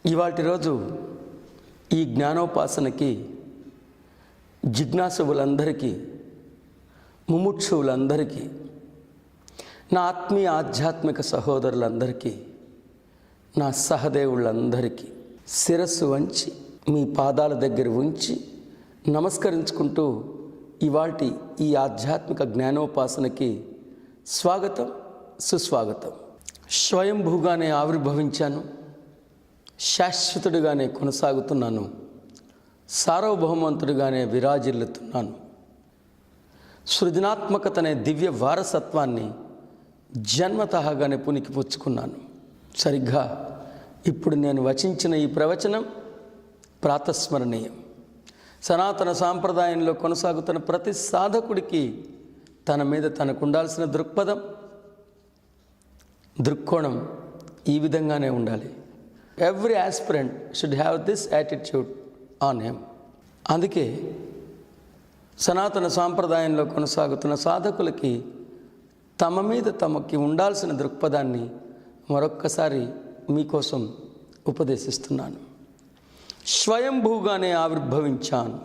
ఇవాల్టి రోజు ఈ జ్ఞానోపాసనకి జిజ్ఞాసువులందరికీ, ముముక్షువులందరికీ, నా ఆత్మీయ ఆధ్యాత్మిక సహోదరులందరికీ, నా సహదేవులందరికీ శిరస్సు వంచి మీ పాదాల దగ్గర ఉంచి నమస్కరించుకుంటూ ఇవాల్టి ఈ ఆధ్యాత్మిక జ్ఞానోపాసనకి స్వాగతం, సుస్వాగతం. స్వయంభూగానే ఆవిర్భవించాను, శాశ్వతుడిగానే కొనసాగుతున్నాను, సార్వభౌమంతుడిగానే విరాజిల్లుతున్నాను. సృజనాత్మకతనే దివ్య వారసత్వాన్ని జన్మతహాగానే పుణికిపుచ్చుకున్నాను. సరిగ్గా ఇప్పుడు నేను వచించిన ఈ ప్రవచనం ప్రాతస్మరణీయం. సనాతన సాంప్రదాయంలో కొనసాగుతున్న ప్రతి సాధకుడికి తన మీద తనకు ఉండాల్సిన దృక్కోణం ఈ విధంగానే ఉండాలి. Every aspirant should have this attitude on him. అందుకే సనాతన సాంప్రదాయంలో కొనసాగుతున్న సాధకులకి తమ మీద తమకి ఉండాల్సిన దృక్పథాన్ని మరొక్కసారి మీకోసం ఉపదేశిస్తున్నాను. స్వయంభూగానే ఆవిర్భవించాను,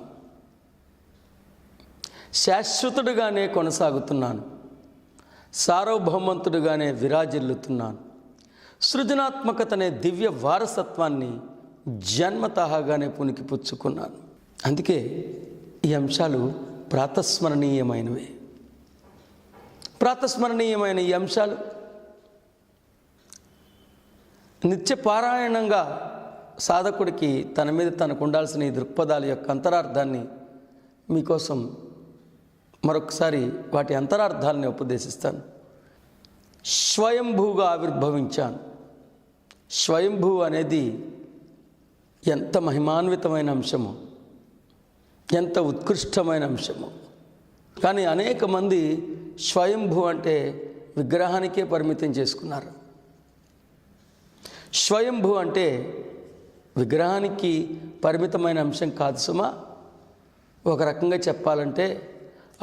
శాశ్వతుడిగానే కొనసాగుతున్నాను, సార్వభౌమంతుడిగానే విరాజిల్లుతున్నాను. సృజనాత్మకతనే దివ్య వారసత్వాన్ని జన్మతహాగానే పుణికిపుచ్చుకున్నాను. అందుకే ఈ అంశాలు ప్రాతస్మరణీయమైనవే. ప్రాతస్మరణీయమైన ఈ అంశాలు నిత్య పారాయణంగా సాధకుడికి తన మీద తనకు ఉండాల్సిన ఈ దృక్పథాల యొక్క అంతరార్థాన్ని మీకోసం మరొకసారి వాటి అంతరార్థాలని ఉపదేశిస్తాను. స్వయంభూగా ఆవిర్భవించాను. స్వయంభూ అనేది ఎంత మహిమాన్వితమైన అంశమో, ఎంత ఉత్కృష్టమైన అంశమో. కానీ అనేక మంది స్వయంభూ అంటే విగ్రహానికే పరిమితం చేసుకున్నారు. స్వయంభూ అంటే విగ్రహానికి పరిమితమైన అంశం కాదు సుమా. ఒక రకంగా చెప్పాలంటే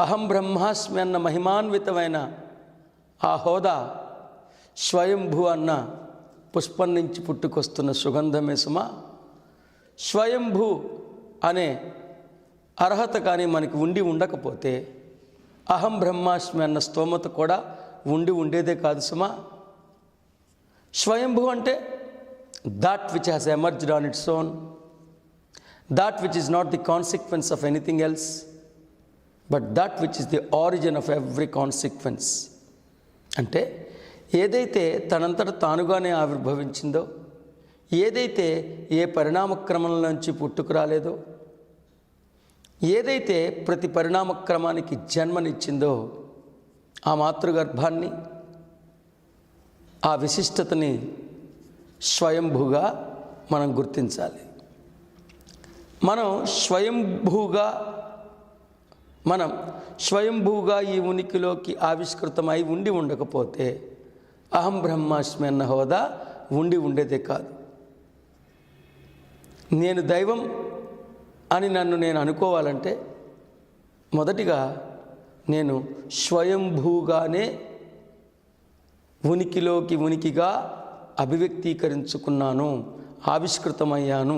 అహం బ్రహ్మాస్మి అన్న మహిమాన్వితమైన ఆ హోదా స్వయంభూ అన్న పుష్పం నుంచి పుట్టుకొస్తున్న సుగంధమే సుమా. స్వయంభూ అనే అర్హత కానీ మనకి ఉండి ఉండకపోతే అహం బ్రహ్మాస్మి అన్న స్తోమత కూడా ఉండేదే కాదు సుమా. స్వయంభూ అంటే that which has emerged on its own, that which is not the consequence of anything else, but that which is the origin of every consequence. అంటే ఏదైతే తనంతట తానుగానే ఆవిర్భవించిందో, ఏదైతే ఏ పరిణామక్రమంలోంచి పుట్టుకురాలేదో, ఏదైతే ప్రతి పరిణామక్రమానికి జన్మనిచ్చిందో ఆ మాతృగర్భాన్ని, ఆ విశిష్టతని స్వయంభూగా మనం గుర్తించాలి. మనం స్వయంభూగా ఈ ఉనికిలోకి ఆవిష్కృతమై ఉండకపోతే అహం బ్రహ్మాస్మి అన్న హోదా ఉండేదే కాదు. నేను దైవం అని నన్ను నేను అనుకోవాలంటే మొదటిగా నేను స్వయంభూగానే ఉనికిగా అభివ్యక్తీకరించుకున్నాను, ఆవిష్కృతమయ్యాను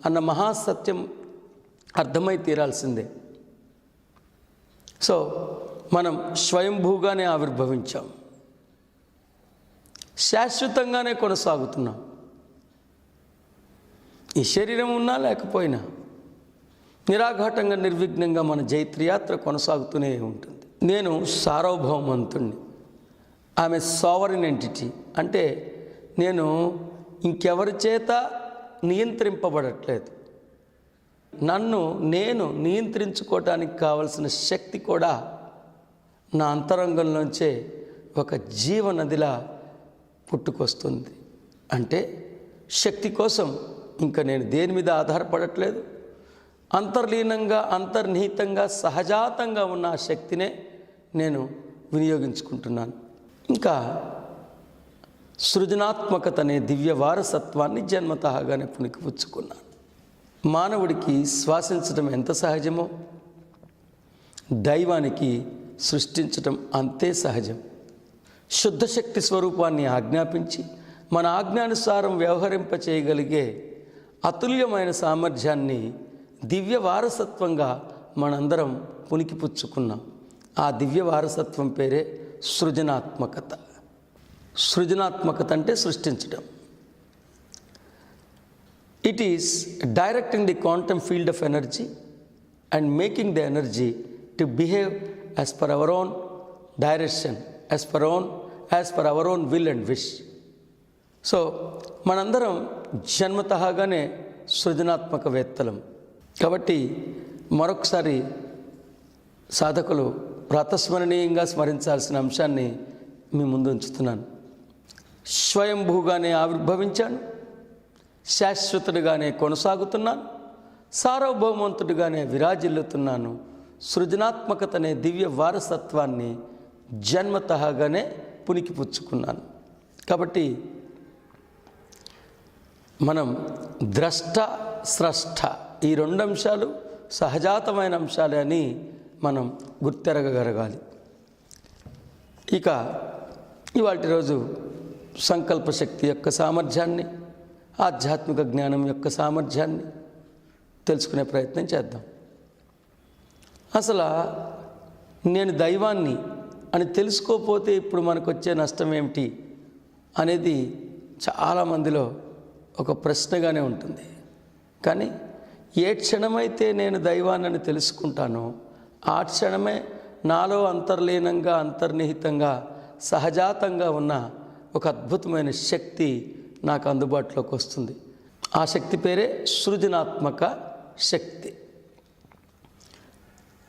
అన్న మహాసత్యం అర్థమై తీరాల్సిందే. సో మనం స్వయంభూగానే ఆవిర్భవించాం, శాశ్వతంగానే కొనసాగుతున్నాం. ఈ శరీరం ఉన్నా లేకపోయినా నిరాఘాటంగా నిర్విఘ్నంగా మన జైత్రయాత్ర కొనసాగుతూనే ఉంటుంది. నేను సార్వభౌమంతుణ్ణి, ఆమె సావరిన్ ఎంటిటీ. అంటే నేను ఇంకెవరి చేత నియంత్రింపబడట్లేదు. నన్ను నేను నియంత్రించుకోవటానికి కావలసిన శక్తి కూడా నా అంతరంగంలోంచే ఒక జీవనదిలా పుట్టుకొస్తుంది. అంటే శక్తి కోసం ఇంకా నేను దేని మీద ఆధారపడట్లేదు. అంతర్లీనంగా, అంతర్నిహితంగా, సహజాతంగా ఉన్న ఆ శక్తినే నేను వినియోగించుకుంటున్నాను. ఇంకా సృజనాత్మకతనే దివ్య వారసత్వాన్ని జన్మతహాగానే పుణికిపుచ్చుకున్నాను. మానవుడికి శ్వాసించడం ఎంత సహజమో దైవానికి సృష్టించటం అంతే సహజం. శుద్ధశక్తి స్వరూపాన్ని ఆజ్ఞాపించి మన ఆజ్ఞానుసారం వ్యవహరింపచేయగలిగే అతుల్యమైన సామర్థ్యాన్ని దివ్య వారసత్వంగా మనందరం పుణికిపుచ్చుకున్నాం. ఆ దివ్య వారసత్వం పేరే సృజనాత్మకత. సృజనాత్మకత అంటే సృష్టించడం. It is directing the quantum field of energy and making the energy to behave as per our own direction, as per our own will and wish. So మనందరం జన్మతహాగానే సృజనాత్మకవేత్తలం. కాబట్టి మరొకసారి సాధకులు ప్రాతస్మరణీయంగా స్మరించాల్సిన అంశాన్ని మీ ముందు ఉంచుతున్నాను. స్వయంభూగానే ఆవిర్భవించాను, శాశ్వతుడిగానే కొనసాగుతున్నాను, సార్వభౌమంతుడిగానే విరాజిల్లుతున్నాను. సృజనాత్మకత అనే దివ్య వారసత్వాన్ని జన్మతహాగానే పుణికిపుచ్చుకున్నాను. కాబట్టి మనం ద్రష్ట స్రష్ట ఈ రెండు అంశాలు సహజాతమైన అంశాలే అని మనం గుర్తెరగగలగాలి. ఇక ఇవాల్టి రోజు సంకల్ప శక్తి యొక్క సామర్థ్యాన్ని, ఆధ్యాత్మిక జ్ఞానం యొక్క సామర్థ్యాన్ని తెలుసుకునే ప్రయత్నం చేద్దాం. అసలు నేను దైవాన్ని అని తెలుసుకోకపోతే ఇప్పుడు మనకు వచ్చే నష్టం ఏమిటి అనేది చాలామందిలో ఒక ప్రశ్నగానే ఉంటుంది. కానీ ఏ క్షణమైతే నేను దైవాన్ని తెలుసుకుంటానో ఆ క్షణమే నాలో అంతర్లీనంగా, అంతర్నిహితంగా, సహజాతంగా ఉన్న ఒక అద్భుతమైన శక్తి నాకు అందుబాటులోకి వస్తుంది. ఆ శక్తి పేరే సృజనాత్మక శక్తి.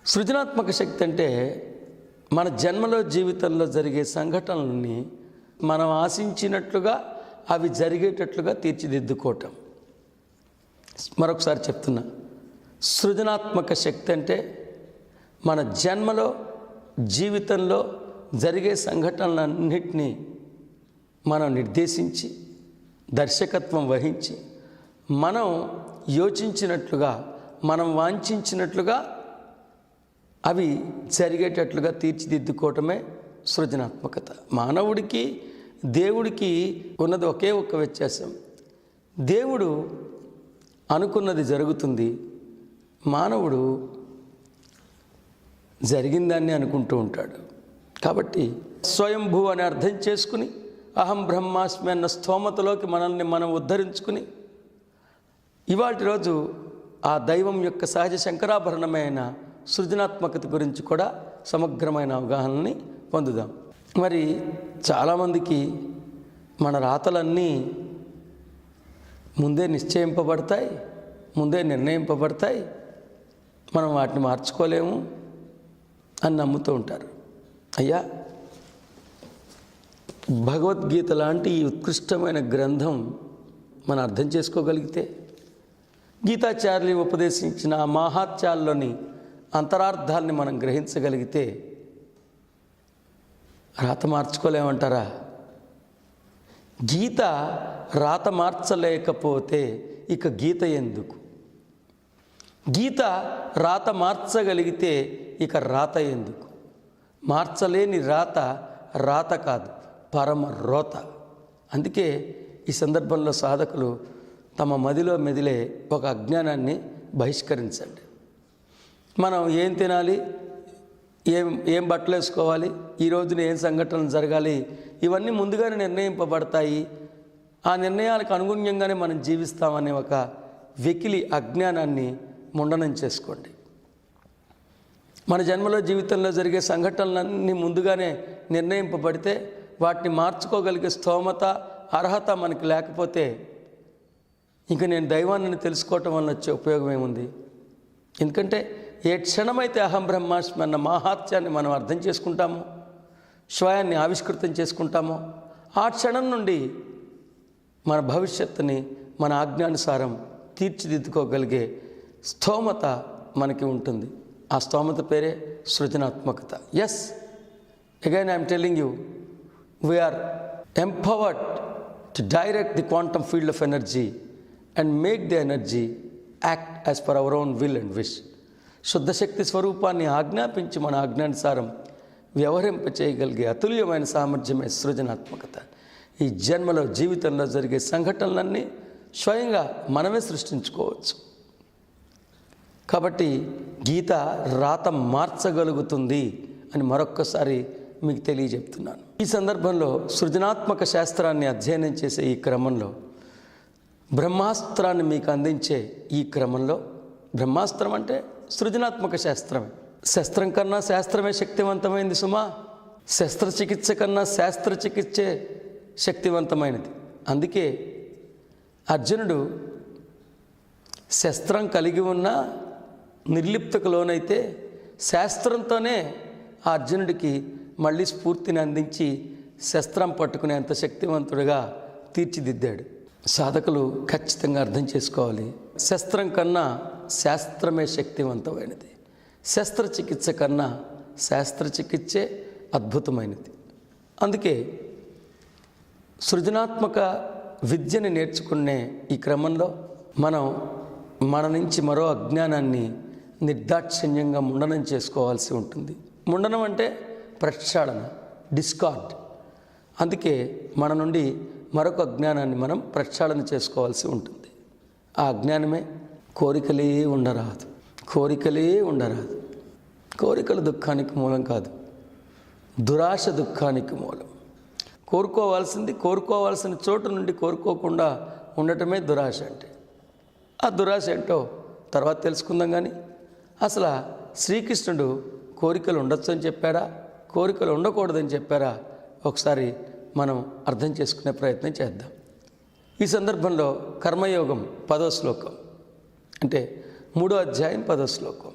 సృజనాత్మక శక్తి అంటే మన జన్మలో, జీవితంలో జరిగే సంఘటనలని మనం ఆశించినట్లుగా అవి జరిగేటట్లుగా తీర్చిదిద్దుకోవటం. మరొకసారి చెప్తున్నా, సృజనాత్మక శక్తి అంటే మన జన్మలో, జీవితంలో జరిగే సంఘటనలన్నింటినీ మనం నిర్దేశించి, దర్శకత్వం వహించి, మనం యోచించినట్లుగా, మనం వాంఛించినట్లుగా అవి జరిగేటట్లుగా తీర్చిదిద్దుకోవటమే సృజనాత్మకత. మానవుడికి దేవుడికి ఉన్నది ఒకే ఒక్క వ్యత్యాసం. దేవుడు అనుకున్నది జరుగుతుంది, మానవుడు జరిగిందాన్ని అనుకుంటూ ఉంటాడు. కాబట్టి స్వయంభూ అని అర్థం చేసుకుని, అహం బ్రహ్మాస్మి అన్న స్థోమతలోకి మనల్ని మనం ఉద్ధరించుకుని, ఇవాటి రోజు ఆ దైవం యొక్క సహజ శంకరాభరణమైన సృజనాత్మకత గురించి కూడా సమగ్రమైన అవగాహనని పొందుదాం. మరి చాలామందికి మన రాతలన్నీ ముందే నిశ్చయింపబడతాయి, ముందే నిర్ణయింపబడతాయి, మనం వాటిని మార్చుకోలేము అని నమ్ముతూ ఉంటారు. అయ్యా, భగవద్గీత లాంటి ఈ ఉత్కృష్టమైన గ్రంథం మనం అర్థం చేసుకోగలిగితే, గీతాచార్యులు ఉపదేశించిన ఆ మహాత్యాల్లోని అంతరార్థాన్ని మనం గ్రహించగలిగితే రాత మార్చుకోలేమంటారా? గీత రాత మార్చలేకపోతే ఇక గీత ఎందుకు? గీత రాత మార్చగలిగితే ఇక రాత ఎందుకు? మార్చలేని రాత రాత కాదు, పరమ రోత. అందుకే ఈ సందర్భంలో సాధకులు తమ మదిలో మెదిలే ఒక అజ్ఞానాన్ని బహిష్కరించండి. మనం ఏం తినాలి, ఏం బట్టలు వేసుకోవాలి, ఈ రోజున ఏం సంఘటనలు జరగాలి, ఇవన్నీ ముందుగానే నిర్ణయింపబడతాయి. ఆ నిర్ణయాలకు అనుగుణ్యంగానే మనం జీవిస్తామనే ఒక వెకిలి అజ్ఞానాన్ని ముండనం చేసుకోండి. మన జన్మలో, జీవితంలో జరిగే సంఘటనలన్నీ ముందుగానే నిర్ణయింపబడితే వాటిని మార్చుకోగలిగే స్తోమత, అర్హత మనకి లేకపోతే ఇంక నేను దైవాన్ని తెలుసుకోవటం వల్ల వచ్చే ఉపయోగం ఏముంది? ఎందుకంటే ఏ క్షణమైతే అహం బ్రహ్మాస్మి అన్న మహాత్యాన్ని మనం అర్థం చేసుకుంటామో, స్వయాన్ని ఆవిష్కృతం చేసుకుంటామో, ఆ క్షణం నుండి మన భవిష్యత్తుని మన ఆజ్ఞానుసారం తీర్చిదిద్దుకోగలిగే స్తోమత మనకి ఉంటుంది. ఆ స్తోమత పేరే సృజనాత్మకత. Yes, again I'm telling you, we are empowered to direct the quantum field of energy and make the energy act as per our own will and wish. శుద్ధశక్తి స్వరూపాన్ని ఆజ్ఞాపించి మన ఆజ్ఞానుసారం వ్యవహరింపచేయగలిగే అతుల్యమైన సామర్థ్యమే సృజనాత్మకత. ఈ జన్మలో, జీవితంలో జరిగే సంఘటనలన్నీ స్వయంగా మనమే సృష్టించుకోవచ్చు. కాబట్టి గీత రాత మార్చగలుగుతుంది అని మరొక్కసారి మీకు తెలియజెప్తున్నాను. ఈ సందర్భంలో సృజనాత్మక శాస్త్రాన్ని అధ్యయనం చేసే ఈ క్రమంలో, బ్రహ్మాస్త్రాన్ని మీకు అందించే ఈ క్రమంలో, బ్రహ్మాస్త్రం అంటే సృజనాత్మక శాస్త్రమే. శస్త్రం కన్నా శాస్త్రమే శక్తివంతమైంది సుమా. శస్త్రచికిత్స కన్నా శాస్త్రచికిత్సే శక్తివంతమైనది. అందుకే అర్జునుడు శస్త్రం కలిగి ఉన్న నిర్లిప్తకు లోనైతే శాస్త్రంతోనే ఆ అర్జునుడికి మళ్ళీ స్ఫూర్తిని అందించి శస్త్రం పట్టుకునేంత శక్తివంతుడిగా తీర్చిదిద్దాడు. సాధకులు ఖచ్చితంగా అర్థం చేసుకోవాలి, శస్త్రం కన్నా శాస్త్రమే శక్తివంతమైనది. శస్త్రచికిత్స కన్నా శాస్త్రచికిత్సే అద్భుతమైనది. అందుకే సృజనాత్మక విద్యని నేర్చుకునే ఈ క్రమంలో మనం మన నుంచి మరో అజ్ఞానాన్ని నిర్దాక్షిణ్యంగా ముండనం చేసుకోవాల్సి ఉంటుంది. ముండనం అంటే ప్రక్షాళన, డిస్కార్డ్. అందుకే మన నుండి మరొక అజ్ఞానాన్ని మనం ప్రక్షాళన చేసుకోవాల్సి ఉంటుంది. ఆ అజ్ఞానమే కోరికలే ఉండరాదు. కోరికలే ఉండరాదు. కోరికలు దుఃఖానికి మూలం కాదు, దురాశ దుఃఖానికి మూలం. కోరుకోవాల్సిన చోటు నుండి కోరుకోకుండా ఉండటమే దురాశ అంటే. ఆ దురాశ ఏంటో తర్వాత తెలుసుకుందాం. కానీ అసలు శ్రీకృష్ణుడు కోరికలు ఉండొచ్చు అని చెప్పారా, కోరికలు ఉండకూడదని చెప్పారా, ఒకసారి మనం అర్థం చేసుకునే ప్రయత్నం చేద్దాం. ఈ సందర్భంలో కర్మయోగం 10వ శ్లోకం, అంటే 3వ అధ్యాయం 10వ శ్లోకం.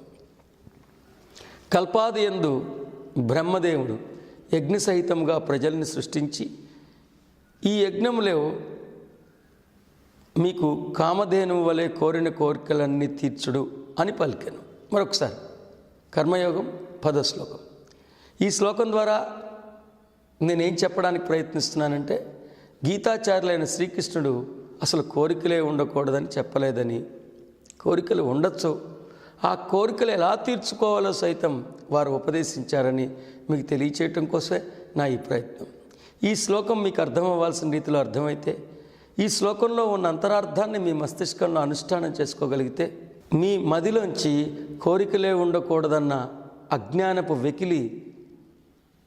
కల్పాది యందు బ్రహ్మదేవుడు యజ్ఞ సహితంగా ప్రజల్ని సృష్టించి ఈ యజ్ఞములో మీకు కామధేనువు వలె కోరిన కోరికలన్నీ తీర్చుడు అని పలికెను. మరొకసారి కర్మయోగం 10వ శ్లోకం. ఈ శ్లోకం ద్వారా నేనేం చెప్పడానికి ప్రయత్నిస్తున్నానంటే, గీతాచార్యులైన శ్రీకృష్ణుడు అసలు కోరికలే ఉండకూడదని చెప్పలేదని, కోరికలు ఉండొచ్చు, ఆ కోరికలు ఎలా తీర్చుకోవాలో సైతం వారు ఉపదేశించారని మీకు తెలియచేయటం కోసమే నా ఈ ప్రయత్నం. ఈ శ్లోకం మీకు అర్థం అవ్వాల్సిన రీతిలో అర్థమైతే, ఈ శ్లోకంలో ఉన్న అంతరార్థాన్ని మీ మస్తిష్కంలో అనుష్ఠానం చేసుకోగలిగితే, మీ మదిలోంచి కోరికలే ఉండకూడదన్న అజ్ఞానపు వెకిలి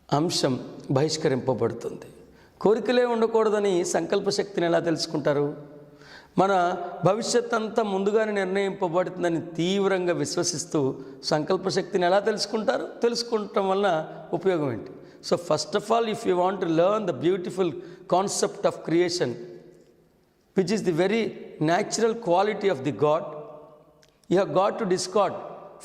అంశం బహిష్కరింపబడుతుంది. కోరికలే ఉండకూడదని సంకల్ప శక్తిని ఎలా తెలుసుకుంటారు? మన భవిష్యత్ అంతా ముందుగానే నిర్ణయింపబడుతుందని తీవ్రంగా విశ్వసిస్తూ సంకల్ప శక్తిని ఎలా తెలుసుకుంటారు? తెలుసుకుంటం వలన ఉపయోగం ఏంటి? So first of all, if you want to learn the beautiful concept of creation, which is the very natural quality of the God, you have got to discard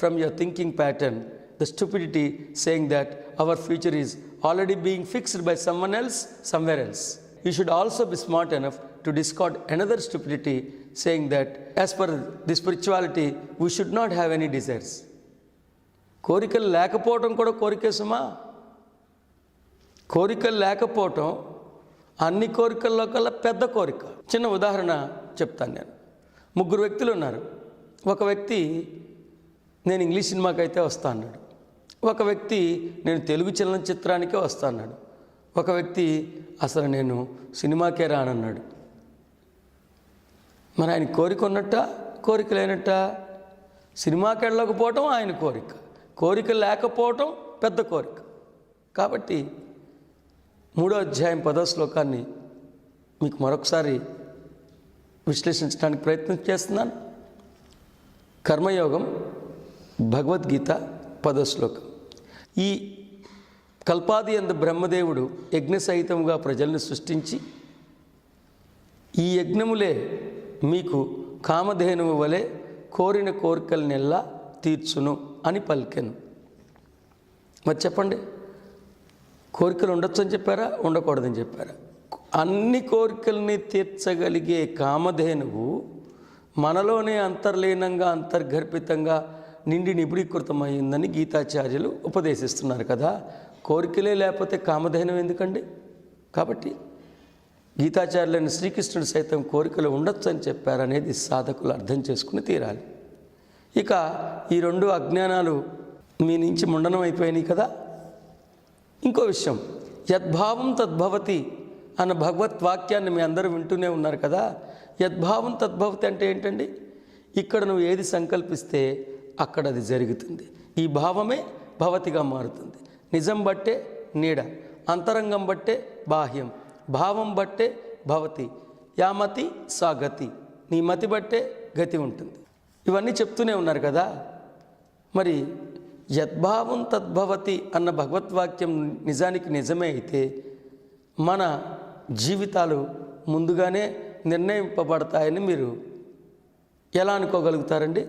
from your thinking pattern the stupidity saying that our future is already being fixed by someone else somewhere else. You should also be smart enough to discard another stupidity saying that as per the spirituality we should not have any desires. కోరికలు లేకపోవటం కూడా కోరికే సుమా. కోరికలు లేకపోవటం అన్ని కోరికల్లో కల్లా పెద్ద కోరిక. చిన్న ఉదాహరణ చెప్తాను నేను. 3 వ్యక్తులు ఉన్నారు. ఒక వ్యక్తి నేను ఇంగ్లీష్ సినిమాకి అయితే వస్తా అన్నాడు. ఒక వ్యక్తి నేను తెలుగు చలనచిత్రానికే వస్తా అన్నాడు. ఒక వ్యక్తి అసలు నేను సినిమాకే రానన్నాడు. మరి ఆయన కోరిక ఉన్నట్ట, కోరిక లేనట్ట? సినిమాకి వెళ్ళకపోవటం ఆయన కోరిక, కోరిక లేకపోవటం పెద్ద కోరిక. కాబట్టి 3వ అధ్యాయం 10వ శ్లోకాన్ని మీకు మరొకసారి విశ్లేషించడానికి ప్రయత్నం చేస్తున్నాను. కర్మయోగం భగవద్గీత 10వ శ్లోకం. ఈ కల్పాది యందు బ్రహ్మదేవుడు యజ్ఞ సహితంగా ప్రజల్ని సృష్టించి ఈ యజ్ఞములే మీకు కామధేనువు వలె కోరిన కోరికలనెల్లా తీర్చును అని పలికెను. మరి చెప్పండి, కోరికలు ఉండొచ్చు అని చెప్పారా, ఉండకూడదని చెప్పారా? అన్ని కోరికల్ని తీర్చగలిగే కామధేనువు మనలోనే అంతర్లీనంగా అంతర్గర్భితంగా నిండి నిబిడీకృతమైందని గీతాచార్యులు ఉపదేశిస్తున్నారు కదా. కోరికలే లేకపోతే కామధేనువు ఎందుకండి? కాబట్టి గీతాచార్యులైన శ్రీకృష్ణుడు సైతం కోరికలు ఉండొచ్చు అని చెప్పారనేది సాధకులు అర్థం చేసుకుని తీరాలి. ఇక ఈ 2 అజ్ఞానాలు మీ నుంచి ముండనం అయిపోయినాయి కదా. ఇంకో విషయం, యద్భావం తద్భవతి అన్న భగవత్ వాక్యాన్ని మీ అందరూ వింటూనే ఉన్నారు కదా. యద్భావం తద్భవతి అంటే ఏంటండి? ఇక్కడ నువ్వు ఏది సంకల్పిస్తే అక్కడ అది జరుగుతుంది. ఈ భావమే భవతిగా మారుతుంది. నిజం బట్టే నీడ, అంతరంగం బట్టే బాహ్యం, భావం బట్టే భవతి, యామతి సా గతి, నీ మతి బట్టే గతి ఉంటుంది. ఇవన్నీ చెప్తూనే ఉన్నారు కదా. మరి యద్భావం తద్భవతి అన్న భగవద్వాక్యం నిజానికి నిజమే అయితే మన జీవితాలు ముందుగానే నిర్ణయింపబడతాయని మీరు ఎలా అనుకోగలుగుతారండి?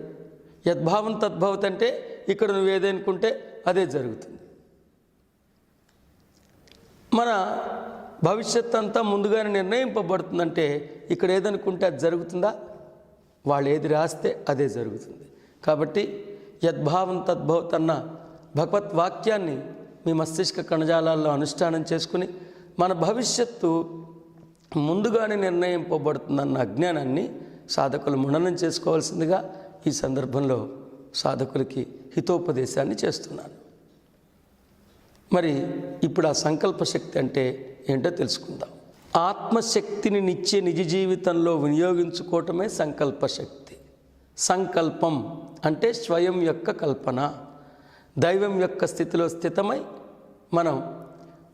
యద్భావం తద్భవతి అంటే ఇక్కడ నువ్వు ఏదనుకుంటే అదే జరుగుతుంది. మన భవిష్యత్ అంతా ముందుగానే నిర్ణయింపబడుతుందంటే ఇక్కడ ఏదనుకుంటే అది జరుగుతుందా? వాళ్ళు ఏది రాస్తే అదే జరుగుతుంది. కాబట్టి యద్భావం తద్భవతి అన్న భగవద్వాక్యాన్ని మీ మస్తిష్క కణజాలాల్లో అనుష్ఠానం చేసుకుని మన భవిష్యత్తు ముందుగానే నిర్ణయింపబడుతుందన్న అజ్ఞానాన్ని సాధకులు మననం చేసుకోవాల్సిందిగా ఈ సందర్భంలో సాధకులకి హితోపదేశాన్ని చేస్తున్నాను. మరి ఇప్పుడు ఆ సంకల్ప శక్తి అంటే ఏంటో తెలుసుకుందాం. ఆత్మశక్తిని నిత్య నిజ జీవితంలో వినియోగించుకోవటమే సంకల్ప శక్తి. సంకల్పం అంటే స్వయం యొక్క కల్పన, దైవం యొక్క స్థితిలో స్థితమై మనం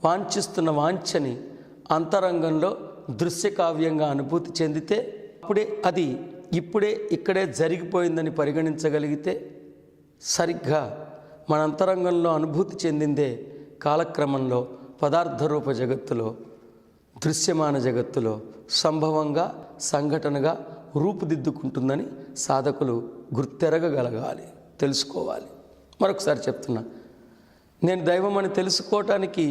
వాంఛిస్తున్న వాంఛని అంతరంగంలో దృశ్యకావ్యంగా అనుభూతి చెందితే అప్పుడే అది ఇప్పుడే ఇక్కడే జరిగిపోయిందని పరిగణించగలిగితే, సరిగ్గా మన అంతరంగంలో అనుభూతి చెందిందే కాలక్రమంలో పదార్థ రూప జగత్తులో, దృశ్యమాన జగత్తులో సంభవంగా సంఘటనగా రూపుదిద్దుకుంటుందని సాధకులు గుర్తెరగగలగాలి, తెలుసుకోవాలి. మరొకసారి చెప్తున్నా, నేను దైవం అని తెలుసుకోవటానికి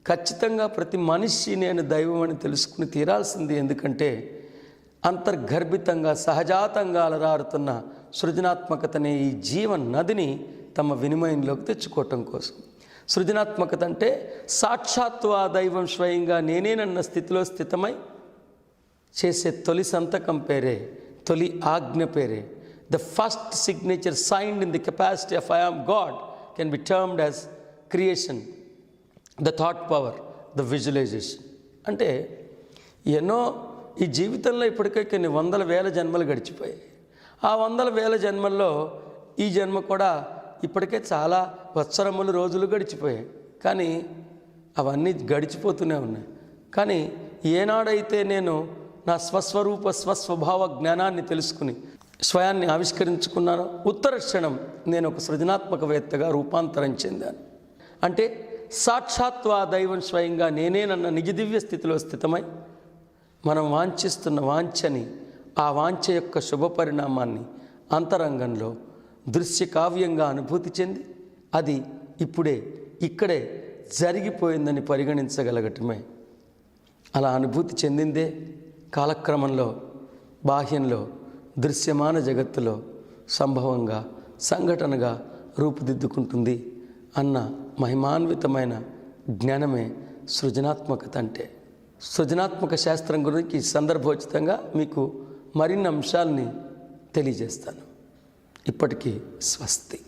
ఖచ్చితంగా ప్రతి మనిషి నేను దైవం అని తెలుసుకుని తీరాల్సింది. ఎందుకంటే అంతర్గర్భితంగా సహజాతంగా అలరారుతున్న సృజనాత్మకతనే ఈ జీవన నదిని తమ వినిమయంలోకి తెచ్చుకోవటం కోసం. సృజనాత్మకత అంటే సాక్షాత్తు ఆ దైవం స్వయంగా నేనేనన్న స్థితిలో స్థితమై చేసే తొలి సంతకం పేరే, తొలి ఆజ్ఞ పేరే. The first signature signed in the capacity of I am God can be termed as creation, the thought power, the visualization. అంటే ఎన్నో ఈ జీవితంలో ఇప్పటికే కొన్ని వందల వేల జన్మలు గడిచిపోయాయి. ఆ వందల వేల జన్మల్లో ఈ జన్మ కూడా ఇప్పటికే చాలా వత్సరములు రోజులు గడిచిపోయాయి. కానీ అవన్నీ గడిచిపోతూనే ఉన్నాయి. కానీ ఏనాడైతే నేను నా స్వస్వరూప స్వస్వభావ జ్ఞానాన్ని తెలుసుకుని స్వయాన్ని ఆవిష్కరించుకున్నానో ఉత్తర క్షణం నేను ఒక సృజనాత్మకవేత్తగా రూపాంతరం చెందాను. అంటే సాక్షాత్తు ఆ దైవం స్వయంగా నేనేనన్న నిజ దివ్య స్థితిలో స్థితమై మనం వాంఛిస్తున్న వాంఛని, ఆ వాంఛ యొక్క శుభ పరిణామాన్ని అంతరంగంలో దృశ్య కావ్యంగా అనుభూతి చెంది అది ఇప్పుడే ఇక్కడే జరిగిపోయిందని పరిగణించగలగటమే. అలా అనుభూతి చెందిందే కాలక్రమంలో బాహ్యంలో దృశ్యమాన జగత్తులో సంభవంగా సంఘటనగా రూపుదిద్దుకుంటుంది అన్న మహిమాన్వితమైన జ్ఞానమే సృజనాత్మకత అంటే. సృజనాత్మక శాస్త్రం గురించి సందర్భోచితంగా మీకు మరిన్ని అంశాలని తెలియజేస్తాను. ఇప్పటికీ స్వస్తి.